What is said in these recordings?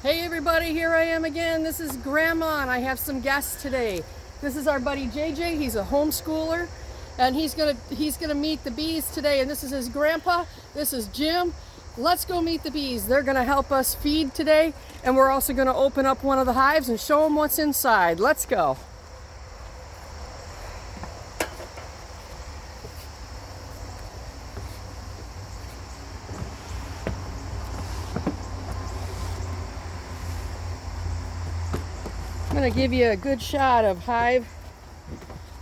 Hey everybody, here I am again. This is Grandma and I have some guests today. This is our buddy JJ. He's a homeschooler and he's gonna meet the bees today, and this is his grandpa. This is Jim. Let's go meet the bees. They're gonna help us feed today, and we're also gonna open up one of the hives and show them what's inside. Let's go. I'm going to give you a good shot of hive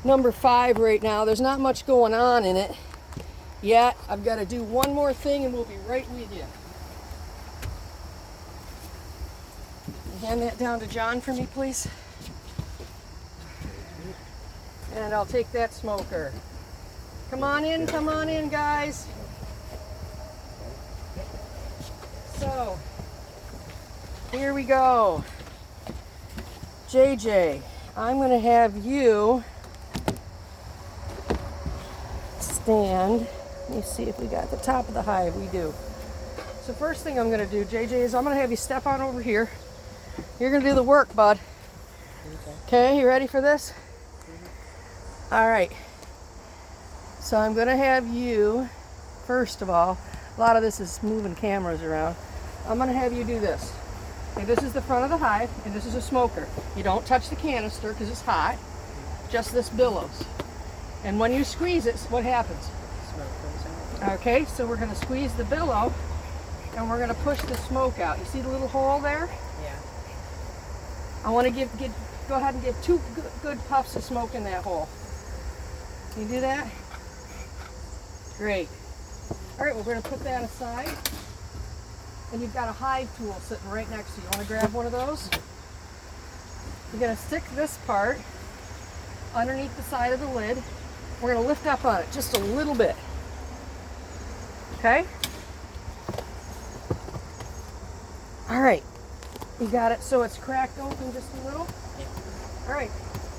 number 5 right now. There's not much going on in it yet. I've got to do one more thing and we'll be right with you. Hand that down to John for me, please. And I'll take that smoker. Come on in, guys. So, here we go. JJ, I'm going to have you stand. Let me see if we got the top of the hive. We do. So first thing I'm going to do, JJ, is I'm going to have you step on over here. You're going to do the work, bud. Okay, you ready for this? All right. So I'm going to have you, first of all, a lot of this is moving cameras around. I'm going to have you do this. Okay, this is the front of the hive, and this is a smoker. You don't touch the canister because it's hot. Just this billows. And when you squeeze it, what happens? Smoke comes out. Okay, so we're going to squeeze the billow, and we're going to push the smoke out. You see the little hole there? Yeah. I want to go ahead and give 2 good puffs of smoke in that hole. Can you do that? Great. All right, we're going to put that aside. And you've got a hive tool sitting right next to you. You want to grab one of those? You're going to stick this part underneath the side of the lid. We're going to lift up on it just a little bit. Okay? All right. You got it so it's cracked open just a little? Yeah. All right.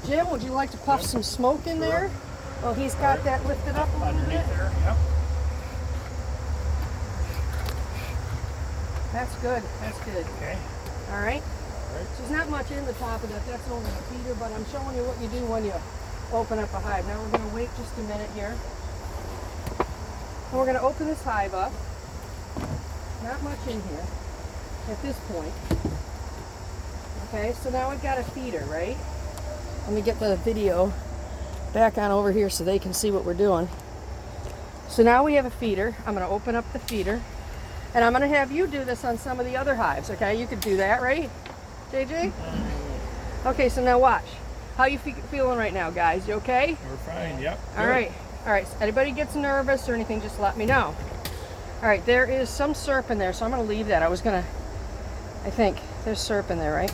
Jim, would you like to puff some smoke in there? Well, he's got that lifted up a little bit. There. Yep. That's good. That's good. Okay. All right. So there's not much in the top of that. That's only a feeder, but I'm showing you what you do when you open up a hive. Now we're going to wait just a minute here. And we're going to open this hive up. Not much in here at this point. Okay, so now we've got a feeder, right? Let me get the video back on over here so they can see what we're doing. So now we have a feeder. I'm going to open up the feeder. And I'm going to have you do this on some of the other hives, okay? You could do that, right, JJ? Okay, so now watch. How you feeling right now, guys? You okay? We're fine, yep. All right. All right, so anybody gets nervous or anything, just let me know. All right, there is some syrup in there, so I'm going to leave that. I think there's syrup in there, right?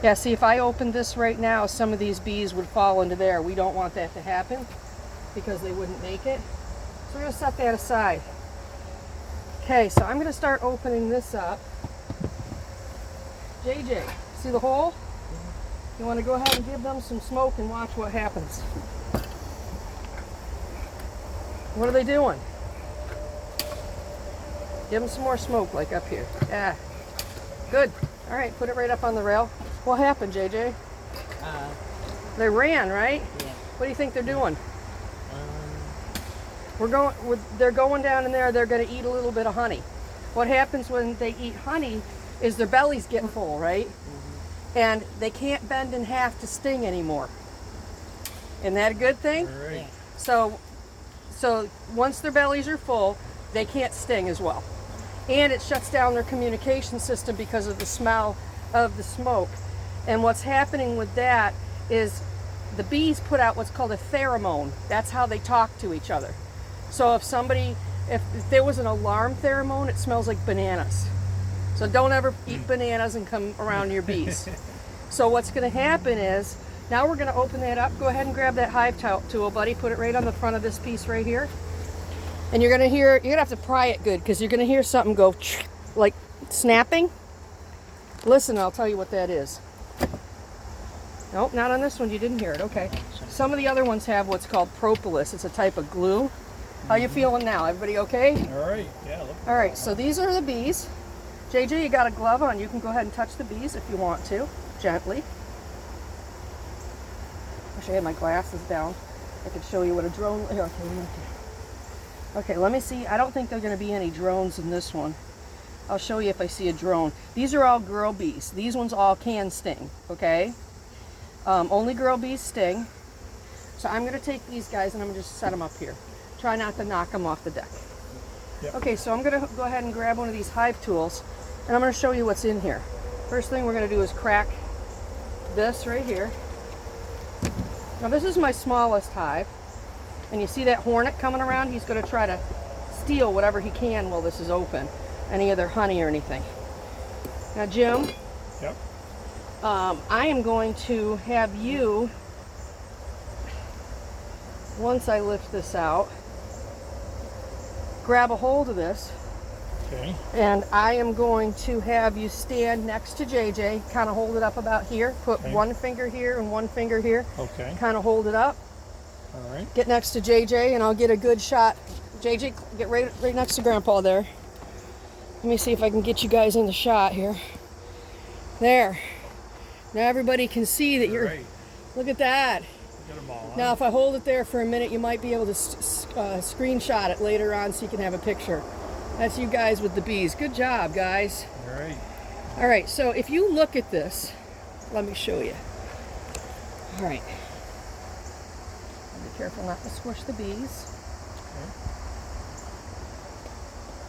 Yeah, see, if I opened this right now, some of these bees would fall into there. We don't want that to happen because they wouldn't make it. So we're going to set that aside. Okay, so I'm going to start opening this up. JJ, see the hole? You want to go ahead and give them some smoke and watch what happens. What are they doing? Give them some more smoke, like up here. Yeah. Good. All right, put it right up on the rail. What happened, JJ? They ran, right? Yeah. What do you think they're doing? They're going down in there, they're going to eat a little bit of honey. What happens when they eat honey is their belly's getting full, right? Mm-hmm. And they can't bend in half to sting anymore. Isn't that a good thing? All right. So once their bellies are full, they can't sting as well. And it shuts down their communication system because of the smell of the smoke. And what's happening with that is the bees put out what's called a pheromone. That's how they talk to each other. So if there was an alarm pheromone, it smells like bananas. So don't ever eat bananas and come around your bees. So what's going to happen is, now we're going to open that up. Go ahead and grab that hive tool, buddy. Put it right on the front of this piece right here. And you're going to have to pry it good because you're going to hear something go like snapping. Listen, I'll tell you what that is. Nope, not on this one. You didn't hear it. Okay. Some of the other ones have what's called propolis. It's a type of glue. How you feeling now? Everybody okay? All right. Yeah. All right. So these are the bees. JJ, you got a glove on. You can go ahead and touch the bees if you want to, gently. I wish I had my glasses down. I could show you what a drone. Here, okay, let me see. I don't think there are going to be any drones in this one. I'll show you if I see a drone. These are all girl bees. These ones all can sting, okay? Only girl bees sting. So I'm going to take these guys and I'm going to just set them up here. Try not to knock them off the deck. Yep. Okay, so I'm going to go ahead and grab one of these hive tools and I'm going to show you what's in here. First thing we're going to do is crack this right here. Now this is my smallest hive. And you see that hornet coming around? He's going to try to steal whatever he can while this is open. Any of their honey or anything. Now Jim, Yep. I am going to have you, once I lift this out, grab a hold of this. Okay. And I am going to have you stand next to JJ, kind of hold it up about here, put one finger here and one finger here. Okay. Kind of hold it up. All right. Get next to JJ and I'll get a good shot. JJ, get right next to Grandpa there. Let me see if I can get you guys in the shot here. There. Now everybody can see that you're... Right. Look at that. Get them all on. Now if I hold it there for a minute, you might be able to screenshot it later on so you can have a picture. That's you guys with the bees. Good job, guys. All right. All right, so if you look at this, let me show you. All right. Be careful not to squish the bees. Okay.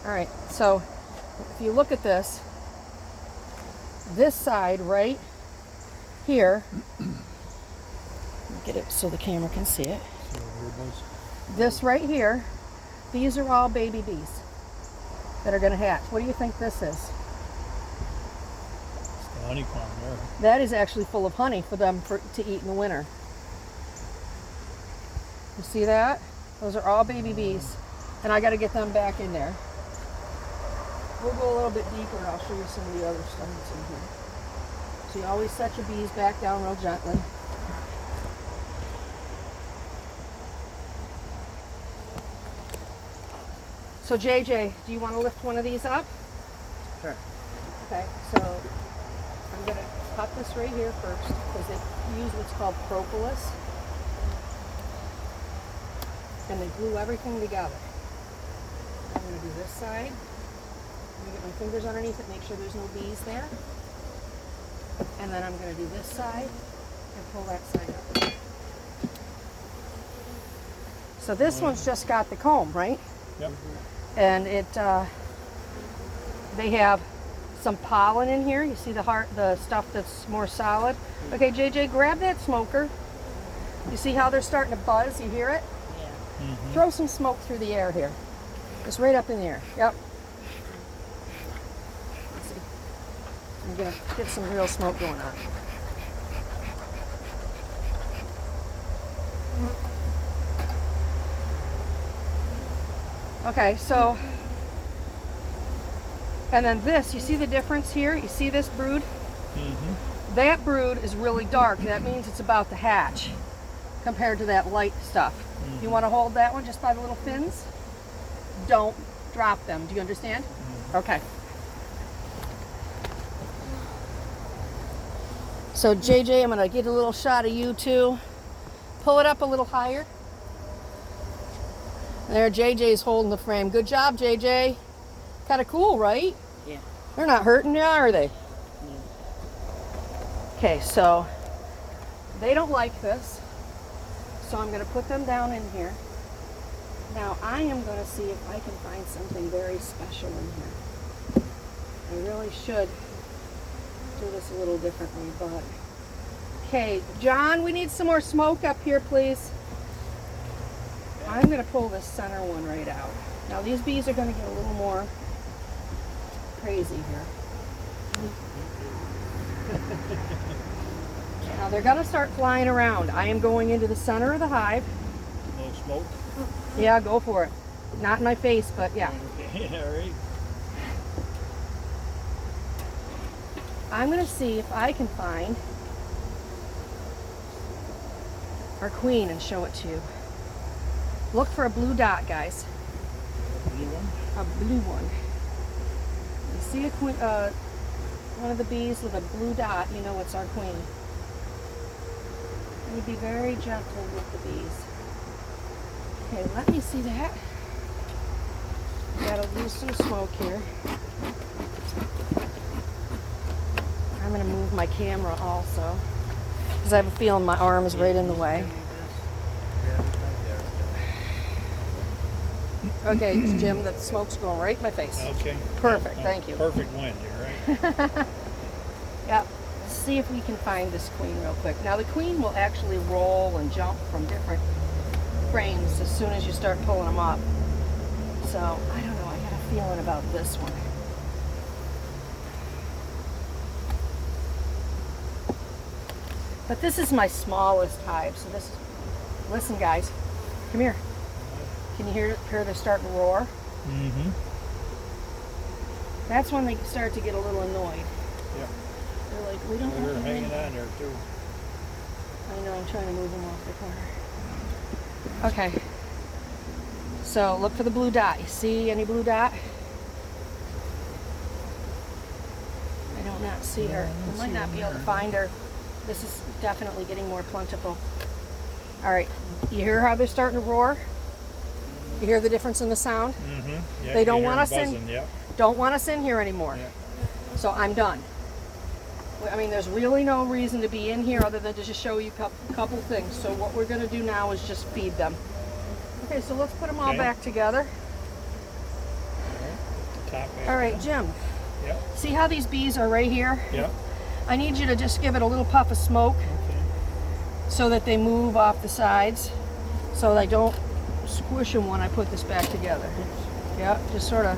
All right, so if you look at this side right here, get it so the camera can see it. See what it is? This right here, these are all baby bees that are going to hatch. What do you think this is? It's the honeycomb there. That is actually full of honey for them to eat in the winter. You see that? Those are all baby bees. And I got to get them back in there. We'll go a little bit deeper and I'll show you some of the other stuff that's in here. So you always set your bees back down real gently. So JJ, do you want to lift one of these up? Sure. Okay, so I'm going to cut this right here first because they use what's called propolis. And they glue everything together. I'm going to do this side. I'm going to get my fingers underneath it, make sure there's no bees there. And then I'm going to do this side and pull that side up. So this one's just got the comb, right? Yep. And it, they have some pollen in here. You see the stuff that's more solid. Okay, JJ, grab that smoker. You see how they're starting to buzz? You hear it? Mm-hmm. Throw some smoke through the air here. Just right up in the air. Yep. Let's see. I'm gonna get some real smoke going on. Okay, so, and then this, you see the difference here? You see this brood? Mm-hmm. That brood is really dark. That means it's about to hatch compared to that light stuff. Mm-hmm. You want to hold that one just by the little fins? Don't drop them. Do you understand? Mm-hmm. Okay. So JJ, I'm going to get a little shot of you too. Pull it up a little higher. There, JJ's holding the frame. Good job, JJ. Kind of cool, right? Yeah. They're not hurting you, are they? No. Okay, so they don't like this. So I'm going to put them down in here. Now I am going to see if I can find something very special in here. I really should do this a little differently, but... Okay, John, we need some more smoke up here, please. I'm going to pull this center one right out. Now these bees are going to get a little more crazy here. Now they're going to start flying around. I am going into the center of the hive. No smoke? Yeah, go for it. Not in my face, but yeah. Okay, all right. I'm going to see if I can find our queen and show it to you. Look for a blue dot, guys. Blue one? A blue one. Let me see a queen, one of the bees with a blue dot, you know it's our queen. And you'd be very gentle with the bees. Okay, let me see that. Gotta lose some smoke here. I'm gonna move my camera also, because I have a feeling my arm is right in the way. Okay, Jim, the smoke's going right in my face. Okay. Perfect, thank you. Perfect wind here, right? Yep. See if we can find this queen real quick. Now the queen will actually roll and jump from different frames as soon as you start pulling them up. So, I don't know, I got a feeling about this one. But this is my smallest hive, so this is, listen guys, come here. Can you hear they're starting to roar? Mm-hmm. That's when they start to get a little annoyed. Yep. They're like, we don't They're want hanging on there too. I know, I'm trying to move them off the corner. Okay. So look for the blue dot. You see any blue dot? I don't not see her. I might not be able to find her. This is definitely getting more plentiful. All right. You hear how they're starting to roar? You hear the difference in the sound? Mm-hmm. Yeah, They don't you hear want us them in. buzzing, yep. Don't want us in here anymore. Yeah. So I'm done. I mean, there's really no reason to be in here other than to just show you a couple things. So what we're going to do now is just feed them. Okay, so let's put them all Okay. back together. Top back All right, down. Jim. Yep. See how these bees are right here? Yep. I need you to just give it a little puff of smoke Okay. so that they move off the sides so I don't squish them when I put this back together. Yeah, just sort of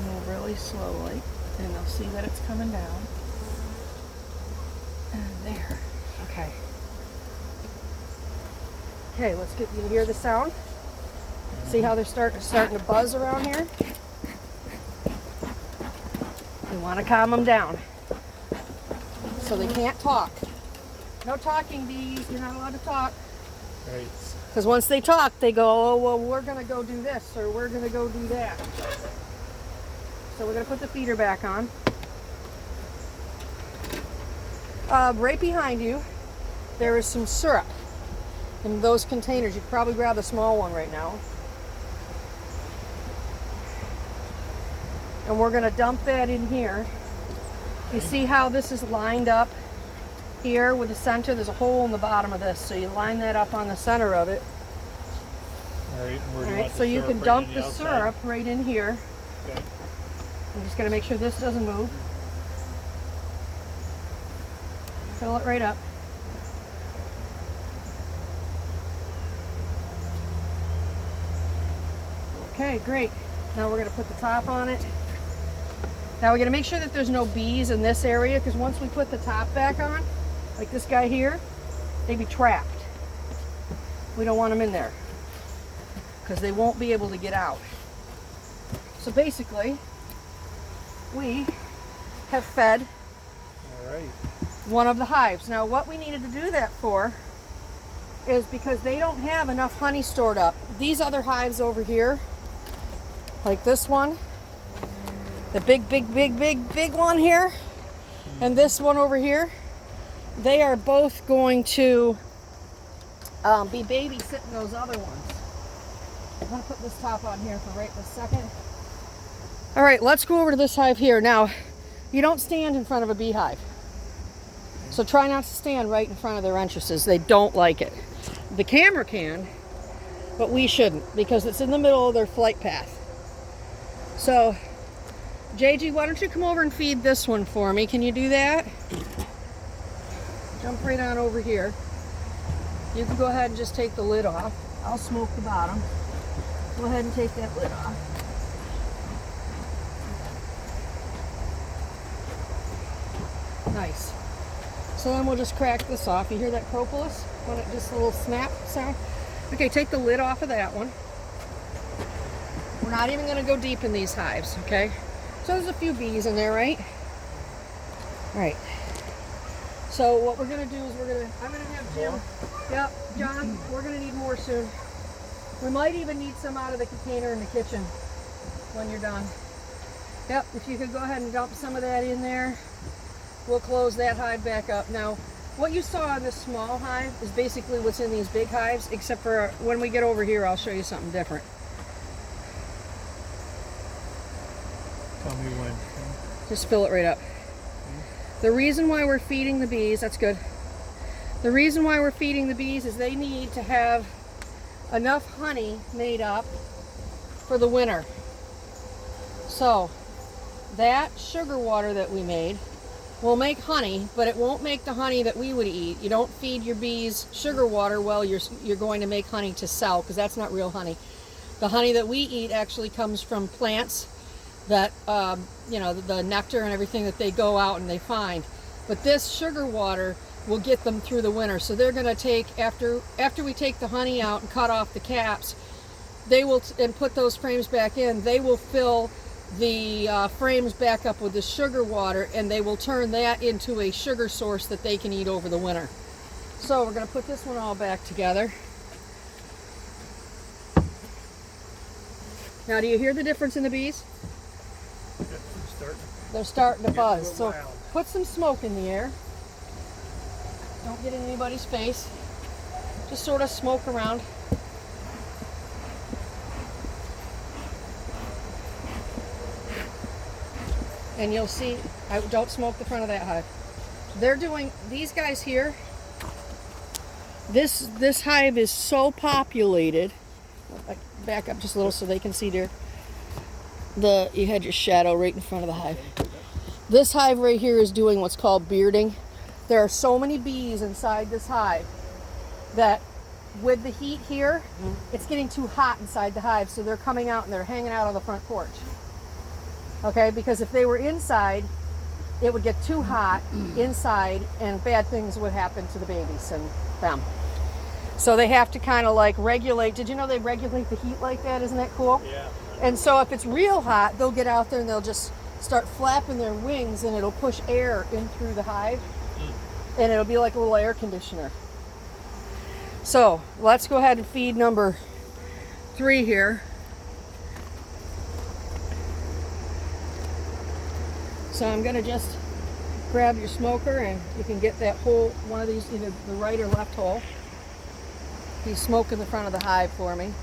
move really slowly and they'll see that it's coming down. And there. Okay. Okay, let's get you hear the sound. See how they're starting to buzz around here? You want to calm them down so they can't talk. No talking, bees. You're not allowed to talk. Right. Because once they talk, they go, oh, well, we're going to go do this or we're going to go do that. So we're going to put the feeder back on. Right behind you, there is some syrup in those containers. You could probably grab a small one right now. And we're going to dump that in here. You see how this is lined up here with the center? There's a hole in the bottom of this, so you line that up on the center of it. All right. Where do All you right, want so the you syrup can right dump in the outside? syrup right in here. Okay. I'm just going to make sure this doesn't move. Fill it right up. Okay, great. Now we're going to put the top on it. Now we're going to make sure that there's no bees in this area, because once we put the top back on, like this guy here, they'd be trapped. We don't want them in there because they won't be able to get out. So basically, we have fed All right. one of the hives. Now what we needed to do that for is because they don't have enough honey stored up. These other hives over here, like this one, the big one here, and this one over here, they are both going to be babysitting those other ones. I'm going to put this top on here for right this second. All right, let's go over to this hive here. Now, you don't stand in front of a beehive. So try not to stand right in front of their entrances. They don't like it. The camera can, but we shouldn't because it's in the middle of their flight path. So, JG, why don't you come over and feed this one for me? Can you do that? Jump right on over here. You can go ahead and just take the lid off. I'll smoke the bottom. Go ahead and take that lid off. Nice. So then we'll just crack this off. You hear that propolis? When it just a little snap sound? Okay, take the lid off of that one. We're not even going to go deep in these hives, okay? So there's a few bees in there, right? All right. So what we're going to do is I'm going to have Jim. More? Yep, John, we're going to need more soon. We might even need some out of the container in the kitchen when you're done. Yep, if you could go ahead and dump some of that in there, we'll close that hive back up. Now, what you saw in this small hive is basically what's in these big hives, except for when we get over here, I'll show you something different. Tell me when. Just fill it right up. The reason why we're feeding the bees, that's good. The reason why we're feeding the bees is they need to have enough honey made up for the winter. So that sugar water that we made will make honey, but it won't make the honey that we would eat. You don't feed your bees sugar water while you're going to make honey to sell, because that's not real honey. The honey that we eat actually comes from plants that, you know, the nectar and everything that they go out and they find. But this sugar water will get them through the winter. So they're going to take, after we take the honey out and cut off the caps, they will, and put those frames back in, they will fill the frames back up with the sugar water, and they will turn that into a sugar source that they can eat over the winter. So we're going to put this one all back together. Now, do you hear the difference in the bees? They're starting to buzz. So put some smoke in the air. Don't get in anybody's face. Just sort of smoke around. And you'll see, I don't smoke the front of that hive. They're doing, these guys here, this hive is so populated. Back up just a little so they can see, dear. You had your shadow right in front of the hive. This hive right here is doing what's called bearding. There are so many bees inside this hive that with the heat here, it's getting too hot inside the hive, so they're coming out and they're hanging out on the front porch. Okay, because if they were inside, it would get too hot inside and bad things would happen to the babies and them. So they have to kind of like regulate. Did you know they regulate the heat like that? Isn't that cool? Yeah. And so if it's real hot, they'll get out there and they'll just start flapping their wings, and it'll push air in through the hive, and it'll be like a little air conditioner. So let's go ahead and feed number 3 here. So I'm going to just grab your smoker, and you can get that whole one of these, either the right or left hole. He's smoking the front of the hive for me.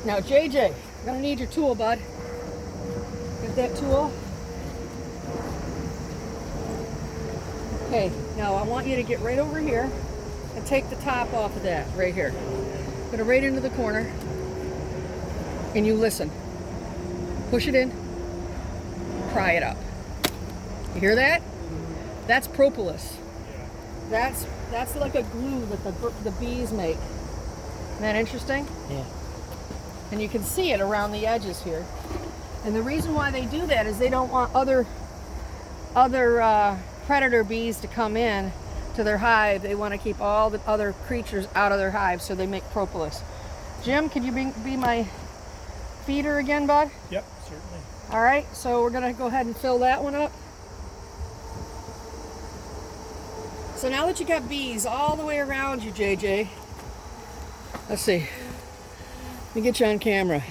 Now, JJ, I'm going to need your tool, bud. Get that tool. Okay, now I want you to get right over here and take the top off of that right here. Put it right into the corner, and you listen. Push it in, pry it up. You hear that? That's propolis. That's like a glue that the bees make. Isn't that interesting? Yeah. And you can see it around the edges here. And the reason why they do that is they don't want other predator bees to come in to their hive. They want to keep all the other creatures out of their hive, so they make propolis. Jim, can you be my feeder again, bud? Yep, certainly. All right, so we're gonna go ahead and fill that one up. So now that you got bees all the way around you, JJ, let's see. Let me get you on camera.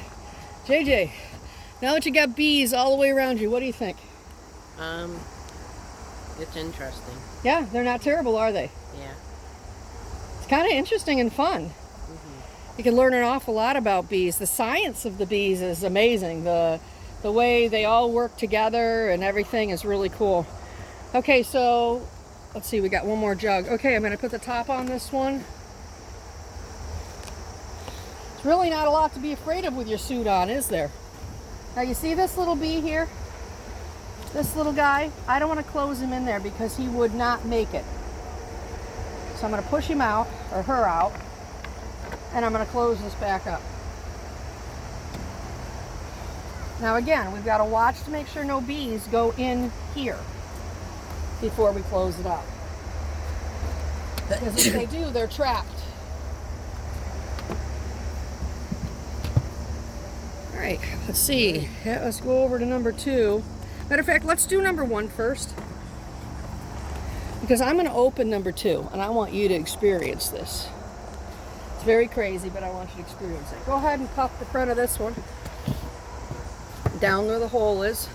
JJ, now that you got bees all the way around you, what do you think? It's interesting. Yeah, they're not terrible, are they? Yeah. It's kind of interesting and fun. You can learn an awful lot about bees. The science of the bees is amazing. The way they all work together and everything is really cool. Okay, so let's see, we got one more jug. Okay, I'm going to put the top on this one. It's really not a lot to be afraid of with your suit on, is there? Now you see this little bee here? This little guy? I don't want to close him in there because he would not make it. So I'm going to push him out, or her out, and I'm going to close this back up. Now again, we've got to watch to make sure no bees go in here before we close it up. Because if they do, they're trapped. All right, let's see. Yeah, let's go over to number 2. Matter of fact, let's do number 1 first. Because I'm going to open number 2, and I want you to experience this. It's very crazy, but I want you to experience it. Go ahead and cuff the front of this one. Down where the hole is.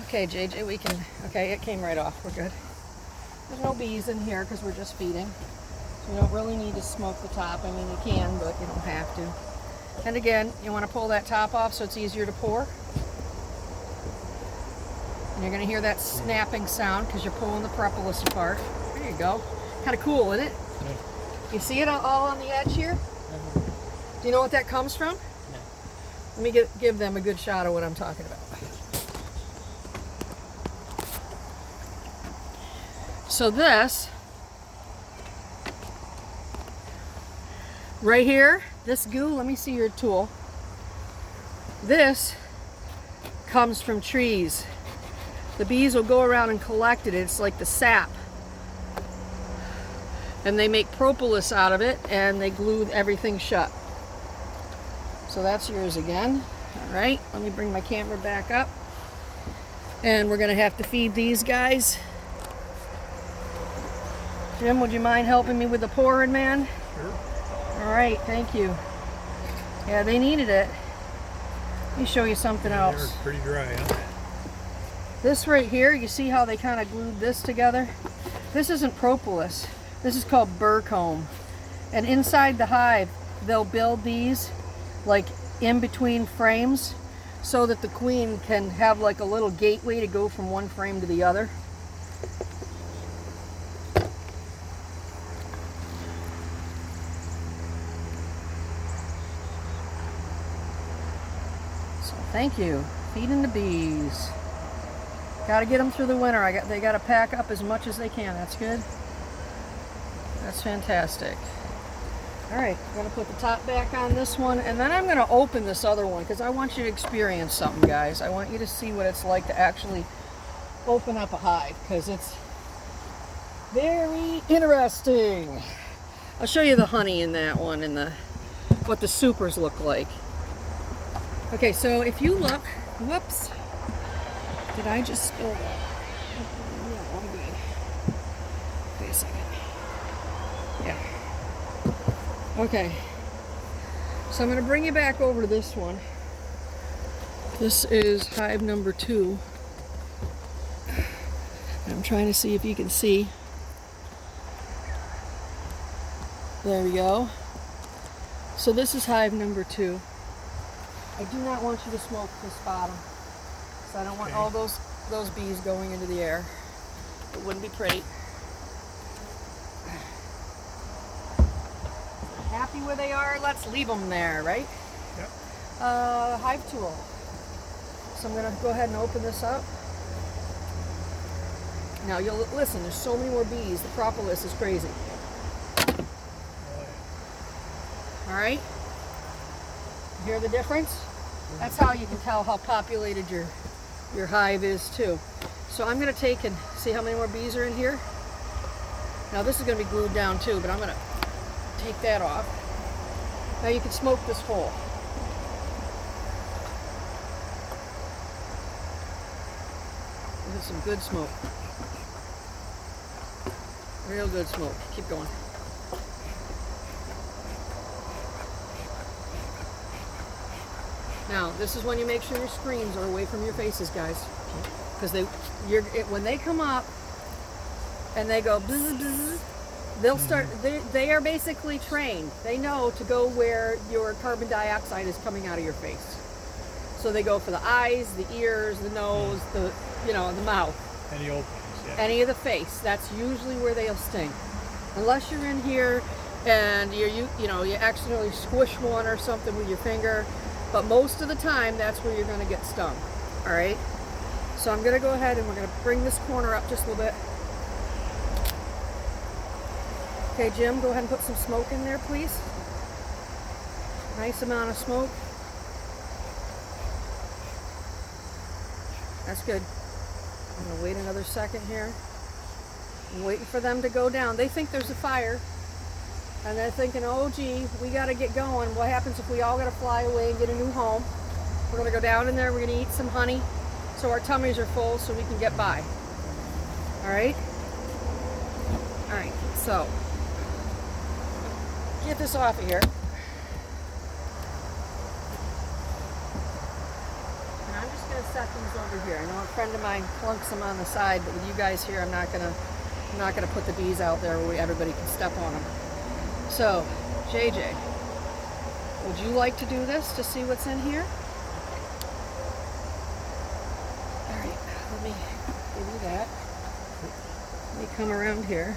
Okay, JJ, we can, okay, it came right off. We're good. There's no bees in here because we're just feeding. So you don't really need to smoke the top. I mean, you can, but you don't have to. And again, you want to pull that top off so it's easier to pour. And you're going to hear that snapping sound because you're pulling the propolis apart. There you go. Kind of cool, isn't it? You see it all on the edge here? Do you know what that comes from? No. Let me give them a good shot of what I'm talking about. So this, right here, this goo, let me see your tool. This comes from trees. The bees will go around and collect it. It's like the sap. And they make propolis out of it and they glue everything shut. So that's yours again. All right, let me bring my camera back up. And we're gonna have to feed these guys. Jim, would you mind helping me with the pouring, man? Sure. All right, thank you. Yeah, they needed it. Let me show you something else. It's pretty dry, huh? This right here, you see how they kind of glued this together? This isn't propolis. This is called burr comb. And inside the hive, they'll build these like in between frames so that the queen can have like a little gateway to go from one frame to the other. So thank you. Feeding the bees. Got to get them through the winter. They got to pack up as much as they can. That's good. That's fantastic. All right, I'm going to put the top back on this one, and then I'm going to open this other one because I want you to experience something, guys. I want you to see what it's like to actually open up a hive because it's very interesting. I'll show you the honey in that one and what the supers look like. Okay, so if you look, whoops, did I just spill that? Yeah, I'm good. Wait a second. Yeah. Okay. So I'm going to bring you back over to this one. This is hive number 2. I'm trying to see if you can see. There we go. So this is hive number 2. I do not want you to smoke this bottom. So I don't want all those bees going into the air. It wouldn't be pretty. Happy where they are, let's leave them there, right? Yep. Hive tool. So I'm going to go ahead and open this up. Now you'll listen, there's so many more bees. The propolis is crazy. All right? You hear the difference? That's how you can tell how populated your hive is too. So I'm going to take and see how many more bees are in here. Now this is going to be glued down too, but I'm going to take that off. Now you can smoke this whole. This is some good smoke. Real good smoke. Keep going. Now, this is when you make sure your screens are away from your faces, guys. Because when they come up and they go bzz, bzz, they'll start, they are basically trained. They know to go where your carbon dioxide is coming out of your face. So they go for the eyes, the ears, the nose, the mouth. Any openings, yeah. Any of the face. That's usually where they'll sting. Unless you're in here and you accidentally squish one or something with your finger. But most of the time, that's where you're going to get stung. All right? So I'm going to go ahead and we're going to bring this corner up just a little bit. Okay, Jim, go ahead and put some smoke in there, please. Nice amount of smoke. That's good. I'm going to wait another second here. I'm waiting for them to go down. They think there's a fire. And they're thinking, oh gee, we gotta get going. What happens if we all gotta fly away and get a new home? We're gonna go down in there, we're gonna eat some honey so our tummies are full so we can get by. All right? All right, so get this off of here. And I'm just gonna set these over here. I know a friend of mine clunks them on the side, but with you guys here, I'm not gonna put the bees out there where everybody can step on them. So, JJ, would you like to do this to see what's in here? All right, let me give you that. Let me come around here.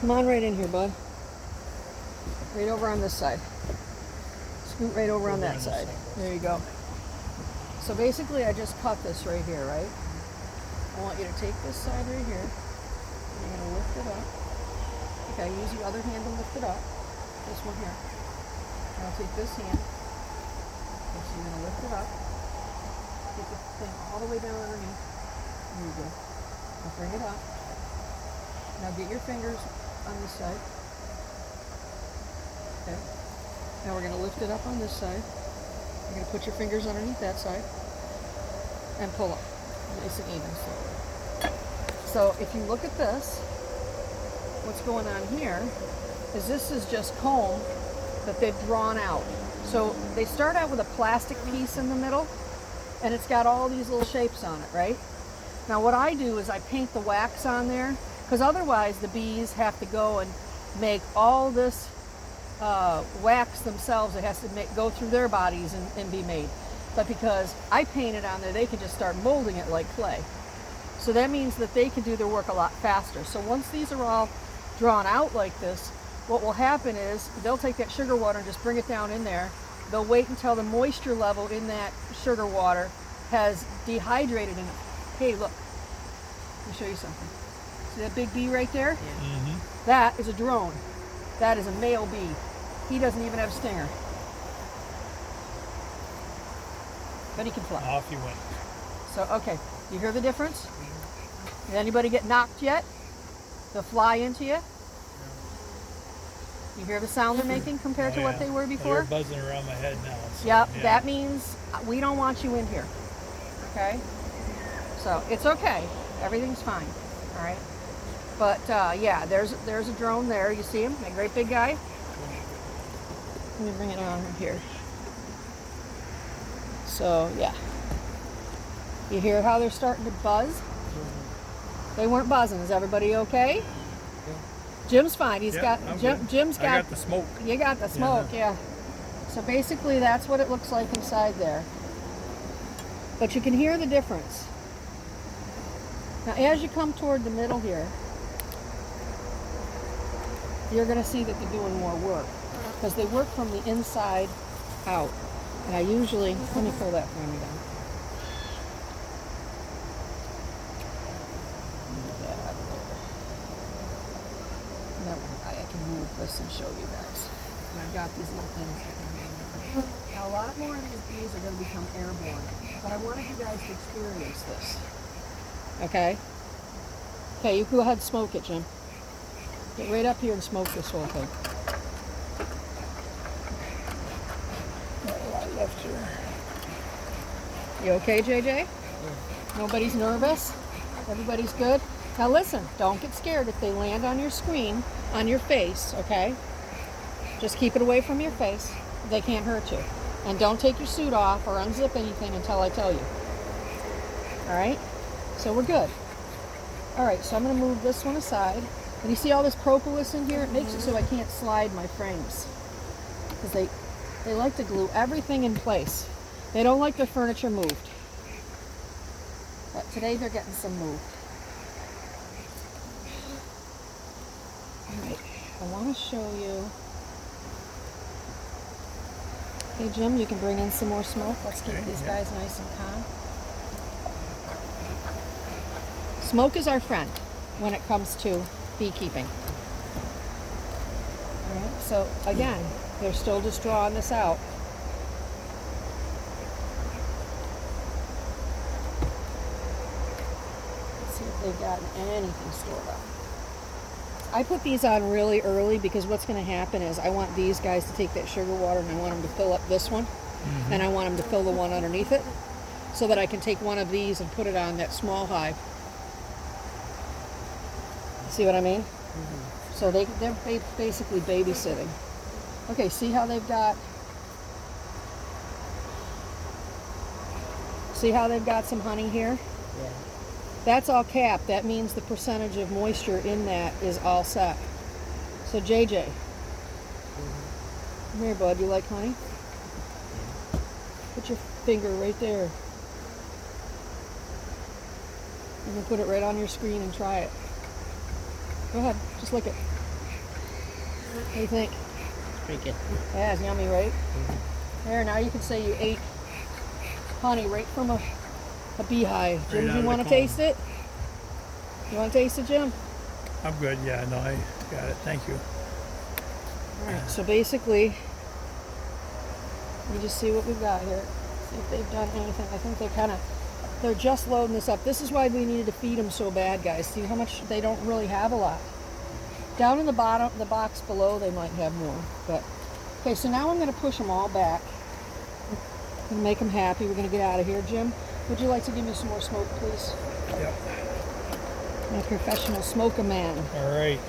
Come on right in here, bud. Right over on this side. Scoot right over on that side. There you go. So basically, I just cut this right here, right? I want you to take this side right here. You're going to lift it up. Okay, use your other hand to lift it up. This one here. And I'll take this hand. Okay, so you're going to lift it up. Take the thing all the way down underneath. There you go. Now bring it up. Now get your fingers on this side. Okay. Now we're going to lift it up on this side. You're going to put your fingers underneath that side. And pull up. Nice and even. So if you look at this, what's going on here is this is just comb that they've drawn out. So they start out with a plastic piece in the middle, and it's got all these little shapes on it, right? Now what I do is I paint the wax on there, because otherwise the bees have to go and make all this wax themselves. It has to go through their bodies and be made. But because I paint it on there, they can just start molding it like clay. So that means that they can do their work a lot faster. So once these are all drawn out like this, what will happen is they'll take that sugar water and just bring it down in there. They'll wait until the moisture level in that sugar water has dehydrated in it. Hey, look, let me show you something. See that big bee right there? Yeah. Mm-hmm. That is a drone. That is a male bee. He doesn't even have a stinger. But he can fly. Off you went. So, okay, you hear the difference? Did anybody get knocked yet? They'll fly into you? You hear the sound they're making compared to what they were before? They're buzzing around my head now. So, Yep, yeah. That means we don't want you in here. Okay? So it's okay. Everything's fine. All right? But yeah, there's a drone there. You see him? That great big guy? Let me bring it on here. So yeah. You hear how they're starting to buzz? They weren't buzzing. Is everybody okay? Jim's fine. Jim's got. I got the smoke. You got the smoke, yeah. So basically, that's what it looks like inside there. But you can hear the difference. Now, as you come toward the middle here, you're going to see that they're doing more work because they work from the inside out. And I usually, let me pull that for me down. I can move this and show you guys. And I've got these little things. Now a lot more of these bees are going to become airborne, but I wanted you guys to experience this. Okay? Okay, you go ahead and smoke it, Jim. Get right up here and smoke this whole thing. I left here. You okay, JJ? Nobody's nervous? Everybody's good? Now listen, don't get scared if they land on your screen, on your face, okay? Just keep it away from your face. They can't hurt you. And don't take your suit off or unzip anything until I tell you. All right? So we're good. All right, so I'm going to move this one aside. And you see all this propolis in here? It makes it so I can't slide my frames. Because they like to glue everything in place. They don't like their furniture moved. But today they're getting some moved. All right, I want to show you. Hey Jim, you can bring in some more smoke. Let's keep these guys nice and calm. Smoke is our friend when it comes to beekeeping. All right, so again, they're still just drawing this out. Let's see if they've got anything stored up. I put these on really early because what's going to happen is I want these guys to take that sugar water and I want them to fill up this one. And I want them to fill the one underneath it so that I can take one of these and put it on that small hive. See what I mean? So they're basically babysitting. Okay, see how they've got some honey here? Yeah. That's all capped. That means the percentage of moisture in that is all set. So JJ, come here, bud. You like honey? Put your finger right there. You can put it right on your screen and try it. Go ahead, just lick it. What do you think? Pretty good. Yeah, it's yummy, right? There, now you can say you ate honey right from a beehive. Jim, Right do you want to taste it? You want to taste it, Jim? I'm good. Yeah, no, I got it. Thank you. All right, so basically, you just see what we've got here. See if they've done anything. I think they're just loading this up. This is why we needed to feed them so bad, guys. See how much they don't really have a lot. Down in the bottom, the box below, they might have more. But okay, so now I'm going to push them all back and make them happy. We're going to get out of here. Jim, would you like to give me some more smoke, please? Yep. I'm a professional smoker man. All right.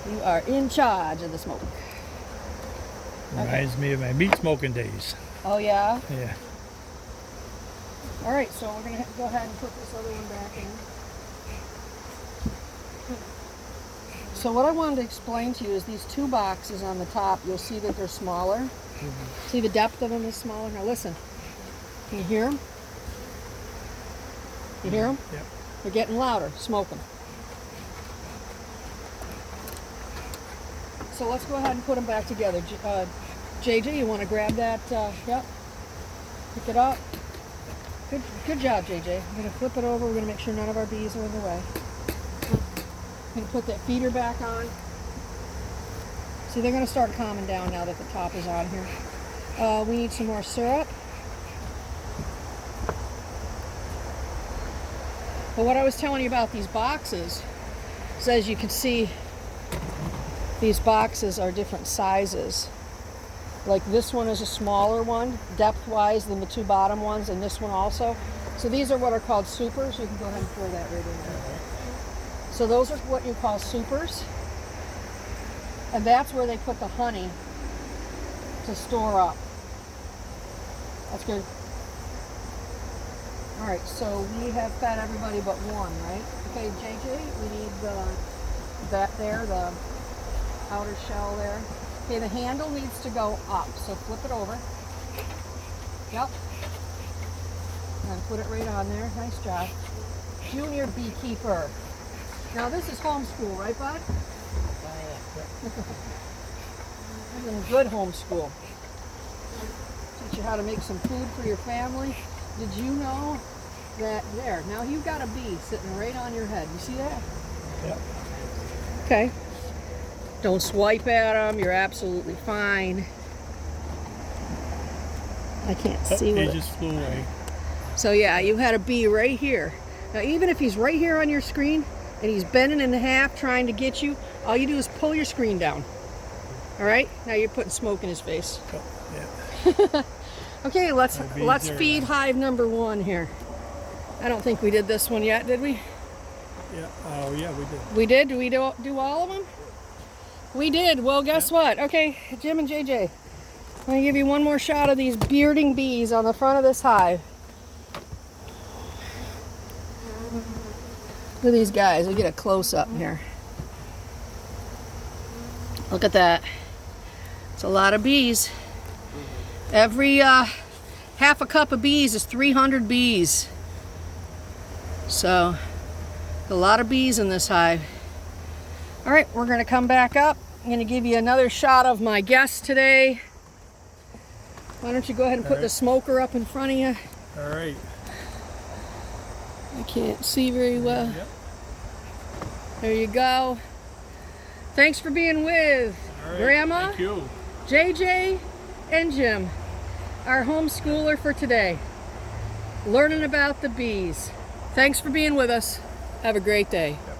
You are in charge of the smoke. Reminds me of my meat smoking days. Oh yeah. Yeah. All right, so we're going to go ahead and put this other one back in. So what I wanted to explain to you is these two boxes on the top, you'll see that they're smaller. See the depth of them is smaller? Now listen, can you hear them? You hear them? Yep. They're getting louder, smoking. So let's go ahead and put them back together. JJ, you want to grab that? Yep. Pick it up. Good job, JJ. I'm going to flip it over. We're going to make sure none of our bees are in the way. I'm going to put that feeder back on. See, they're going to start calming down now that the top is on here. We need some more syrup. But what I was telling you about these boxes is, as you can see, these boxes are different sizes. Like this one is a smaller one, depth-wise, than the two bottom ones, and this one also. So these are what are called supers. You can go ahead and throw that right in there. So those are what you call supers. And that's where they put the honey to store up. That's good. All right, so we have fed everybody but one, right? Okay, JJ, we need that there, the outer shell there. Okay, the handle needs to go up, so flip it over. Yep. And put it right on there. Nice job. Junior beekeeper. Now this is homeschool, right, bud? This is a good homeschool. Teach you how to make some food for your family. Did you know that there? Now you've got a bee sitting right on your head. You see that? Yep. Okay. Don't swipe at them. You're absolutely fine. I can't see He what just flew away. So yeah, you had a bee right here. Now even if he's right here on your screen and he's bending in half trying to get you, all you do is pull your screen down. All right? Now you're putting smoke in his face. Oh, yeah. Okay, let's bees feed there. hive number 1 here. I don't think we did this one yet, did we? Yeah. Oh, yeah, we did. We did? Do we do all of them? We did. Well, guess what? Okay, Jim and JJ, I'm going to give you one more shot of these bearding bees on the front of this hive. Look at these guys. We'll get a close-up here. Look at that. It's a lot of bees. Every half a cup of bees is 300 bees. So, a lot of bees in this hive. All right, we're going to come back up. I'm going to give you another shot of my guest today. Why don't you go ahead and put the smoker up in front of you? All right. I can't see very well. Yep. There you go. Thanks for being with All right. Grandma, Thank you. JJ, and Jim, our homeschooler for today. Learning about the bees. Thanks for being with us. Have a great day. Yep.